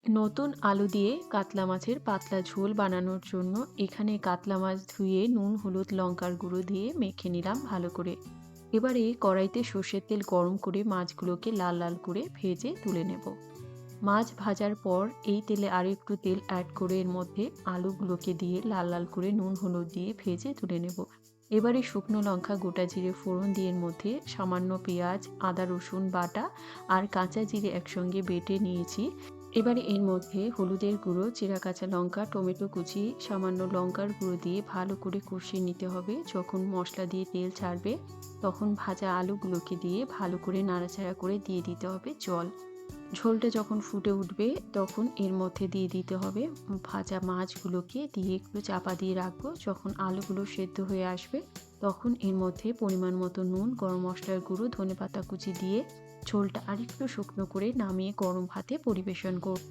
নতুন আলু দিয়ে কাতলা মাছের পাতলা ঝোল বানানোর জন্য এখানে কাতলা মাছ ধুয়ে নুন হলুদ লঙ্কার গুঁড়ো দিয়ে মেখে নিলাম ভালো করে। এবারে কড়াইতে সর্ষের তেল গরম করে মাছগুলোকে লাল লাল করে ভেজে তুলে নেব। মাছ ভাজার পর এই তেলে আরও একটু তেল অ্যাড করে এর মধ্যে আলুগুলোকে দিয়ে লাল লাল করে নুন হলুদ দিয়ে ভেজে তুলে নেব। এবারে শুকনো লঙ্কা গোটা জিরে ফোড়ন দিয়ে এর মধ্যে সামান্য পেঁয়াজ আদা রসুন বাটা আর কাঁচা জিরে একসঙ্গে বেটে নিয়েছি। এবারে এর মধ্যে হলুদের গুঁড়ো চিরা কাঁচা লঙ্কা টমেটো কুচি সামান্য লঙ্কার গুঁড়ো দিয়ে ভালো করে কষিয়ে নিতে হবে। যখন মশলা দিয়ে তেল ছাড়বে তখন ভাজা আলুগুলোকে দিয়ে ভালো করে নাড়াচাড়া করে দিয়ে দিতে হবে জল। ঝোলটা যখন ফুটে উঠবে তখন এর মধ্যে দিয়ে দিতে হবে ভাজা মাছগুলোকে দিয়ে একটু চাপা দিয়ে রাখবো। যখন আলুগুলো সেদ্ধ হয়ে আসবে তখন এর মধ্যে পরিমাণ মতো নুন গরম মশলার গুঁড়ো ধনেপাতা কুচি দিয়ে ঝোলটা আরেকটু শুকনো করে নামিয়ে গরম ভাতে পরিবেশন করব।